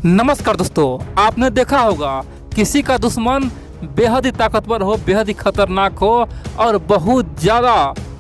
नमस्कार दोस्तों, आपने देखा होगा किसी का दुश्मन बेहद ही ताकतवर हो, बेहद ही खतरनाक हो और बहुत ज़्यादा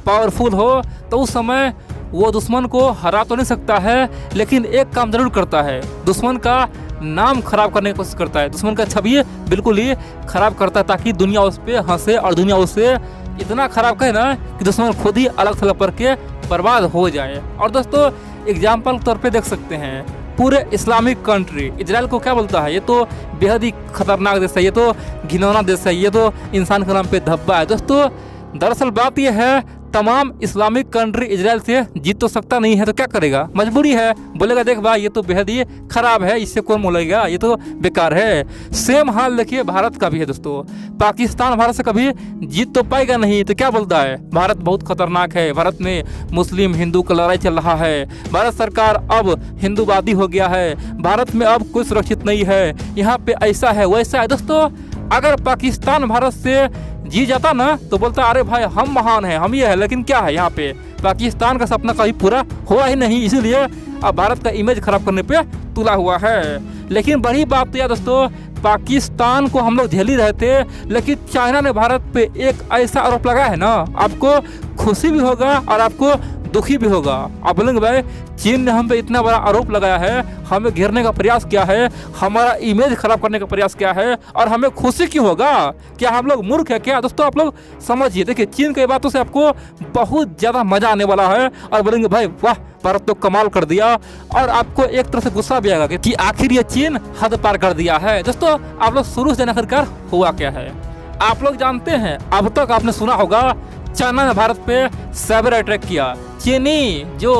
पावरफुल हो तो उस समय वो दुश्मन को हरा तो नहीं सकता है, लेकिन एक काम ज़रूर करता है, दुश्मन का नाम खराब करने की कोशिश करता है, दुश्मन का छवि बिल्कुल ही खराब करता है ताकि दुनिया उस पर हंसे और दुनिया उससे इतना खराब कहे ना कि दुश्मन खुद ही अलग थलग करके बर्बाद हो जाए। और दोस्तों एग्जाम्पल के तौर पे देख सकते हैं पूरे इस्लामिक कंट्री इजराइल को क्या बोलता है, ये तो बेहद ही खतरनाक देश है, ये तो घिनौना देश है, ये तो इंसान के नाम पे धब्बा है। दोस्तों दरअसल बात ये है तमाम इस्लामिक कंट्री इजराइल से जीत तो सकता नहीं है तो क्या करेगा, मजबूरी है, बोलेगा देख भाई ये तो बेहद ही खराब है, इससे कौन बोलेगा, ये तो बेकार है। सेम हाल देखिए भारत का भी है दोस्तों, पाकिस्तान भारत से कभी जीत तो पाएगा नहीं तो क्या बोलता है भारत बहुत खतरनाक है, भारत में मुस्लिम हिंदू का लड़ाई चल रहा है, भारत सरकार अब हिंदूवादी हो गया है, भारत में अब कोई सुरक्षित नहीं है, यहाँ पे ऐसा है वैसा है। दोस्तों अगर पाकिस्तान भारत से जी जाता ना तो बोलता अरे भाई हम महान हैं, हम ये है, लेकिन क्या है यहाँ पे पाकिस्तान का सपना कभी पूरा हुआ ही नहीं, इसीलिए अब भारत का इमेज खराब करने पे तुला हुआ है। लेकिन बड़ी बात तो यार दोस्तों पाकिस्तान को हम लोग झेल ही रहे थे, लेकिन चाइना ने भारत पे एक ऐसा आरोप लगाया है ना, आपको खुशी भी होगा और आपको दुखी भी होगा। आप बोलेंगे भाई चीन ने हम पे इतना बड़ा आरोप लगाया है, हमें घेरने का प्रयास किया है, हमारा इमेज खराब करने का प्रयास किया है और हमें खुशी क्यों होगा, क्या हम लोग मूर्ख है क्या? दोस्तों आप लोग समझिए, देखिए चीन की बातों से आपको बहुत ज़्यादा मजा आने वाला है और बोलेंगे भाई वाह भारत तो कमाल कर दिया, और आपको एक तरह से गुस्सा भी आएगा कि आखिर ये चीन हद पार कर दिया है। दोस्तों आप लोग शुरू से आखिरकार हुआ क्या है आप लोग जानते हैं, अब तक आपने सुना होगा चाइना ने भारत पे साइबर अटैक किया, चीनी जो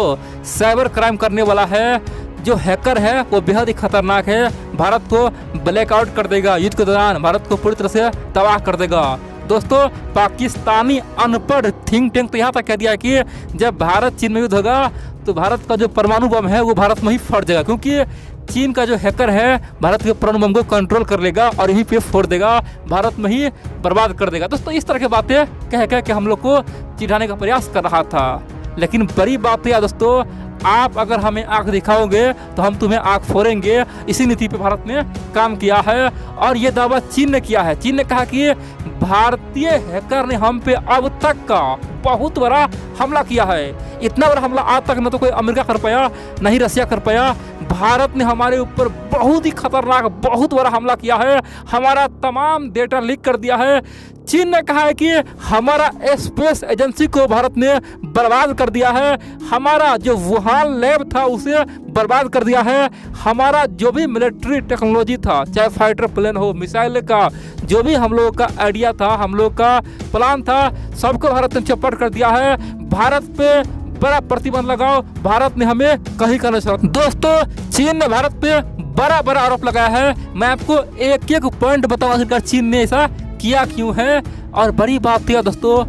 साइबर क्राइम करने वाला है, जो हैकर है वो बेहद ही खतरनाक है, भारत को ब्लैकआउट कर देगा, युद्ध के दौरान भारत को पूरी तरह से तबाह कर देगा। दोस्तों पाकिस्तानी अनपढ़ थिंक टैंक तो यहाँ तक कह दिया कि जब भारत चीन में युद्ध होगा तो भारत का जो परमाणु बम है वो भारत में ही फट जाएगा, क्योंकि चीन का जो हैकर है भारत के परमाणु बम को कंट्रोल कर लेगा और यहीं पे फोड़ देगा, भारत में ही बर्बाद कर देगा। दोस्तों इस तरह की बातें कह के हम लोग को चिढ़ाने का प्रयास कर रहा था, लेकिन बड़ी बात है दोस्तों आप अगर हमें आंख दिखाओगे तो हम तुम्हें आंख फोड़ेंगे। इसी नीति पे भारत ने काम किया है और ये दावा चीन ने किया है। चीन ने कहा कि भारतीय हैकर ने हम पे अब तक का बहुत बड़ा हमला किया है, इतना बड़ा हमला आज तक न तो कोई अमेरिका कर पाया न ही रसिया कर पाया, भारत ने हमारे ऊपर बहुत ही खतरनाक बहुत बड़ा हमला किया है, हमारा तमाम डेटा लीक कर दिया है। चीन ने कहा है कि हमारा स्पेस एजेंसी को भारत ने बर्बाद कर दिया है, हमारा जो वुहान लैब था उसे बर्बाद कर दिया है, हमारा जो भी मिलिट्री टेक्नोलॉजी था चाहे फाइटर प्लेन हो मिसाइल का जो भी हम लोगों का आइडिया था हम लोग का प्लान था सबको भारत ने चौपट कर दिया है, भारत पे बड़ा प्रतिबंध लगाओ, भारत ने हमें कहीं का नहीं छोड़ा। दोस्तों चीन ने भारत पे बड़ा बड़ा आरोप लगाया है, मैं आपको एक एक पॉइंट बताऊंगा चीन ने ऐसा किया क्यों है। और बड़ी बात यह दोस्तों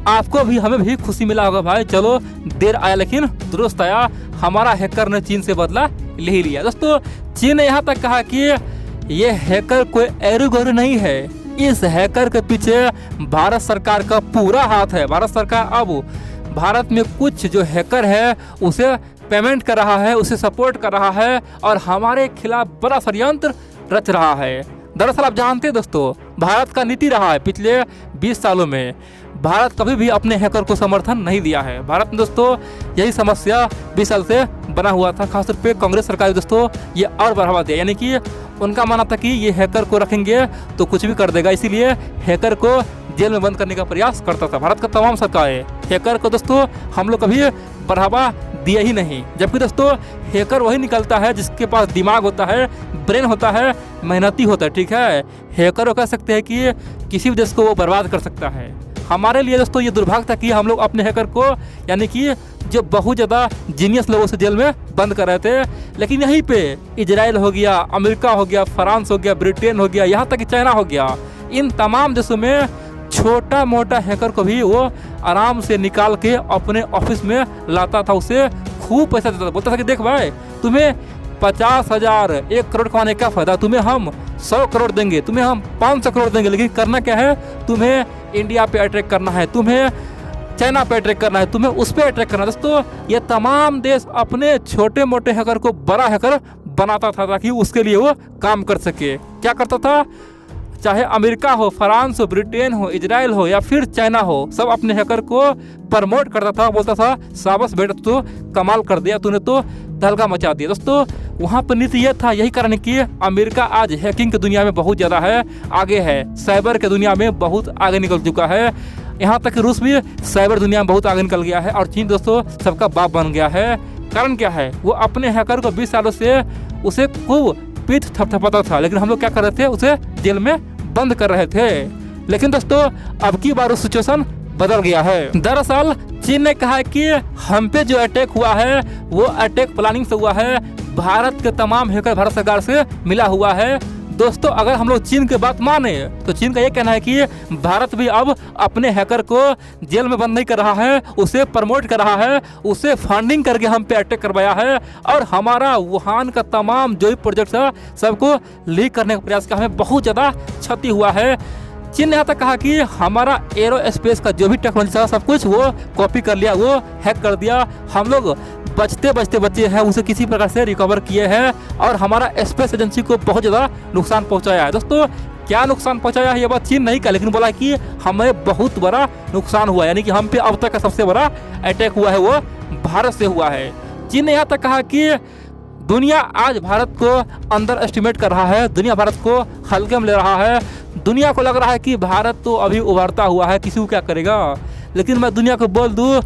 आपको भी हमें भी खुशी मिला होगा भाई, चलो देर आया लेकिन दुरुस्त आया, हमारा हैकर ने चीन से बदला ले ही लिया। दोस्तों चीन ने यहाँ तक कहा कि ये हैकर कोई एरू गरू नहीं है, इस हैकर के पीछे भारत सरकार का पूरा हाथ है, भारत सरकार अब भारत में कुछ जो हैकर है उसे पेमेंट कर रहा है, उसे सपोर्ट कर रहा है और हमारे खिलाफ बड़ा षड्यंत्र रच रहा है। दरअसल आप जानते हैं दोस्तों भारत का नीति रहा है पिछले 20 सालों में, भारत कभी भी अपने हैकर को समर्थन नहीं दिया है। भारत में दोस्तों यही समस्या 20 साल से बना हुआ था, खासतौर पे कांग्रेस सरकार दोस्तों ये और बढ़ावा दिया, यानी कि उनका मानना था कि ये हैकर को रखेंगे तो कुछ भी कर देगा, इसीलिए हैकर को जेल में बंद करने का प्रयास करता था। भारत का तमाम सरकारें हैकर को दोस्तों हम लोग कभी बढ़ावा दिया ही नहीं, जबकि दोस्तों हैकर वही निकलता है जिसके पास दिमाग होता है, ब्रेन होता है, मेहनती होता है, ठीक है। हैकर वो कह सकते हैं कि किसी भी देश को वो बर्बाद कर सकता है। हमारे लिए दोस्तों ये दुर्भाग्य था कि हम लोग अपने हैकर को यानी कि जो बहुत ज़्यादा जीनियस लोगों से जेल में बंद कर रहे थे, लेकिन यहीं पे इजराइल हो गया, अमेरिका हो गया, फ्रांस हो गया, ब्रिटेन हो गया, यहाँ तक कि चाइना हो गया, इन तमाम देशों में छोटा मोटा हैकर को भी वो आराम से निकाल के अपने ऑफिस में लाता था, उसे खूब पैसा देता था, बोलता था कि देख भाई तुम्हें 50,000 1 करोड़ कमाने का फायदा, तुम्हें हम 100 करोड़ देंगे, तुम्हें हम 500 करोड़ देंगे, लेकिन करना क्या है, तुम्हें इंडिया पे अटैक करना है, तुम्हें चाइना पे अटैक करना है, तुम्हें उस पर अटैक करना है। दोस्तों ये तमाम देश अपने छोटे मोटे हैकर को बड़ा हैकर बनाता था ताकि उसके लिए वो काम कर सके। क्या करता था, चाहे अमेरिका हो, फ्रांस हो, ब्रिटेन हो, इजराइल हो या फिर चाइना हो, सब अपने हैकर को प्रमोट करता था, बोलता था शाबाश बेटा तो कमाल कर दिया, तूने तो तहलका मचा दिया। दोस्तों वहाँ पर नीति यह था, यही कारण है कि अमेरिका आज हैकिंग की दुनिया में बहुत ज़्यादा है, आगे है, साइबर के दुनिया में बहुत आगे निकल चुका है। यहाँ तक कि रूस भी साइबर दुनिया में बहुत आगे निकल गया है और चीन दोस्तों सबका बाप बन गया है। कारण क्या है, वो अपने हैकर को 20 सालों से उसे खूब पीठ थपथपाता था, लेकिन हम लोग क्या कर रहे थे, उसे जेल में बंद कर रहे थे। लेकिन दोस्तों अब की बार उस सिचुएशन बदल गया है। दरअसल चीन ने कहा है कि हम पे जो अटैक हुआ है वो अटैक प्लानिंग से हुआ है, भारत के तमाम हैकर भारत सरकार से मिला हुआ है। दोस्तों अगर हम लोग चीन की बात माने तो चीन का ये कहना है कि भारत भी अब अपने हैकर को जेल में बंद नहीं कर रहा है, उसे प्रमोट कर रहा है, उसे फंडिंग करके हम पे अटैक करवाया है और हमारा वुहान का तमाम जो भी प्रोजेक्ट है सबको लीक करने का प्रयास किया, हमें बहुत ज़्यादा क्षति हुआ है। चीन ने यहाँ तक कहा कि हमारा एरो स्पेस का जो भी टेक्नोलॉजी था सब कुछ वो कॉपी कर लिया, वो हैक कर दिया, हम लोग बचते बचे हैं, उसे किसी प्रकार से रिकवर किए हैं और हमारा स्पेस एजेंसी को बहुत ज़्यादा नुकसान पहुंचाया है। दोस्तों क्या नुकसान पहुंचाया है ये बात चीन नहीं कहा, लेकिन बोला कि हमें बहुत बड़ा नुकसान हुआ, यानी कि हम पे अब तक का सबसे बड़ा अटैक हुआ है वो भारत से हुआ है। चीन ने यहाँ तक कहा कि दुनिया आज भारत को अंडर एस्टिमेट कर रहा है, दुनिया भारत को हल्के में ले रहा है, दुनिया को लग रहा है कि भारत तो अभी उभरता हुआ है, किसी को क्या करेगा। लेकिन मैं दुनिया को बोल दूं,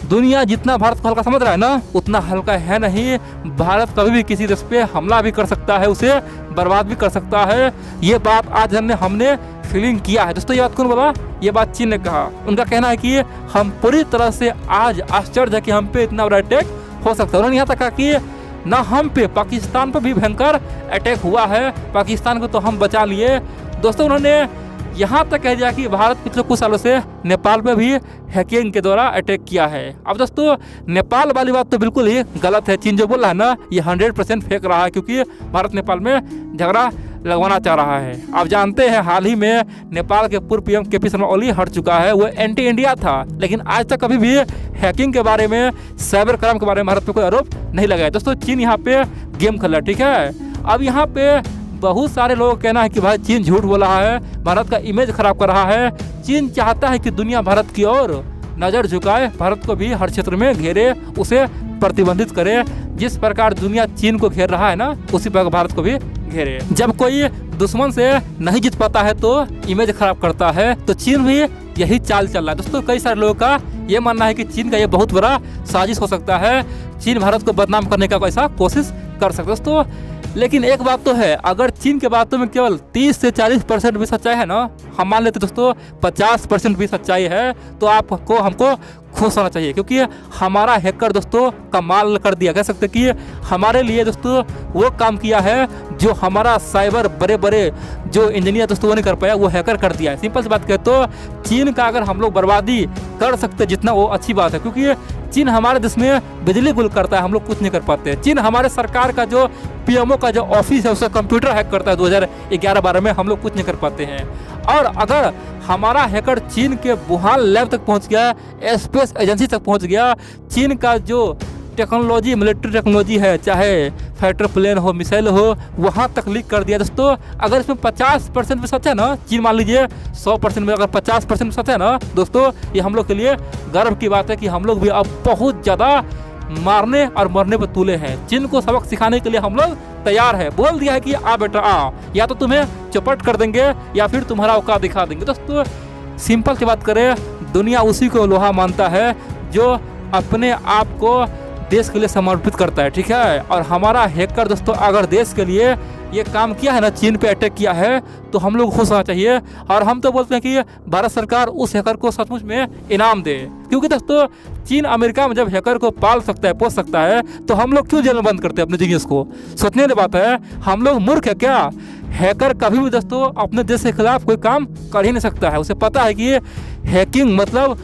दुनिया जितना भारत को हल्का समझ रहा है ना उतना हल्का है नहीं। भारत कभी भी किसी देश पे हमला भी कर सकता है, उसे बर्बाद भी कर सकता है। ये बात आज हमने फीलिंग किया है। दोस्तों ये बात कौन बोला, ये बात चीन ने कहा। उनका कहना है कि हम पूरी तरह से आज आश्चर्य है कि हम पे इतना बड़ा अटैक हो सकता है। उन्होंने यहाँ तक कहा कि ना हम पे, पाकिस्तान पर भी भयंकर अटैक हुआ है, पाकिस्तान को तो हम बचा लिए। दोस्तों उन्होंने यहाँ तक कह दिया कि भारत पिछले कुछ सालों से नेपाल पे भी हैकिंग के द्वारा अटैक किया है। अब दोस्तों नेपाल वाली बात तो बिल्कुल ही गलत है, चीन जो बोल रहा है ना ये 100% फेंक रहा है, क्योंकि भारत नेपाल में झगड़ा लगवाना चाह रहा है। आप जानते हैं हाल ही में नेपाल के पूर्व पीएम केपी शर्मा ओली हट चुका है, वो एंटी इंडिया था, लेकिन आज तक कभी भी हैकिंग के बारे में, साइबर क्राइम के बारे में भारत पे कोई आरोप नहीं लगाया। दोस्तों चीन यहाँ पे गेम खेल रहा है, ठीक है। अब यहाँ पे बहुत सारे लोगों का कहना है कि भाई चीन झूठ बोल रहा है, भारत का इमेज खराब कर रहा है। चीन चाहता है कि दुनिया भारत की ओर नज़र झुकाए, भारत को भी हर क्षेत्र में घेरे, उसे प्रतिबंधित करे। जिस प्रकार दुनिया चीन को घेर रहा है ना उसी प्रकार भारत को भी घेरे। जब कोई दुश्मन से नहीं जीत पाता है तो इमेज खराब करता है, तो चीन भी यही चाल चल रहा है। दोस्तों कई सारे लोगों का ये मानना है कि चीन का ये बहुत बड़ा साजिश हो सकता है, चीन भारत को बदनाम करने का ऐसा कोशिश कर सकता है। दोस्तों लेकिन एक बात तो है, अगर चीन के बातों में केवल 30 से 40% भी सच्चाई है ना, हम मान लेते दोस्तों 50% भी सच्चाई है, तो हमको खुश होना चाहिए, क्योंकि हमारा हैकर दोस्तों कमाल कर दिया। कह सकते कि हमारे लिए दोस्तों वो काम किया है जो हमारा साइबर बड़े जो इंजीनियर दोस्तों वो नहीं कर पाया, वो हैकर कर दिया है। सिंपल सी बात कहें तो चीन का अगर हम लोग बर्बादी कर सकते जितना वो अच्छी बात है, क्योंकि चीन हमारे देश में बिजली गुल करता है, हम लोग कुछ नहीं कर पाते। चीन हमारे सरकार का जो पीएमओ का जो ऑफिस है उसका कंप्यूटर हैक करता है 2011-12 में, हम लोग कुछ नहीं कर पाते हैं। और अगर हमारा हैकर चीन के वुहान लैब तक पहुंच गया, स्पेस एजेंसी तक पहुंच गया, चीन का जो टेक्नोलॉजी, मिलिट्री टेक्नोलॉजी है, चाहे फाइटर प्लेन हो, मिसाइल हो, वहाँ तक लीक कर दिया। दोस्तों अगर इसमें 50% भी सच है ना, चीन मान लीजिए 100% में अगर 50% सच है ना दोस्तों, ये हम लोग के लिए गर्व की बात है कि हम लोग भी अब बहुत ज़्यादा मारने और मरने पर तुले हैं। चीन को सबक सिखाने के लिए हम लोग तैयार है, बोल दिया है कि आ बेटा आ, या तो तुम्हें चौपट कर देंगे या फिर तुम्हारा औकात दिखा देंगे। दोस्तों सिंपल सी बात करें, दुनिया उसी को लोहा मानता है जो अपने आप को देश के लिए समर्पित करता है, ठीक है। और हमारा हैकर दोस्तों अगर देश के लिए ये काम किया है ना, चीन पे अटैक किया है, तो हम लोग खुश होना चाहिए। और हम तो बोलते हैं कि भारत सरकार उस हैकर को सचमुच में इनाम दे, क्योंकि दोस्तों चीन अमेरिका में जब हैकर को पाल सकता है, पोस सकता है, तो हम लोग क्यों जेल में बंद करते हैं अपने जीनियस को। सोचने की बात है, हम लोग मूर्ख है क्या। हैकर कभी भी दोस्तों अपने देश के खिलाफ कोई काम कर ही नहीं सकता है, उसे पता है कि हैकिंग मतलब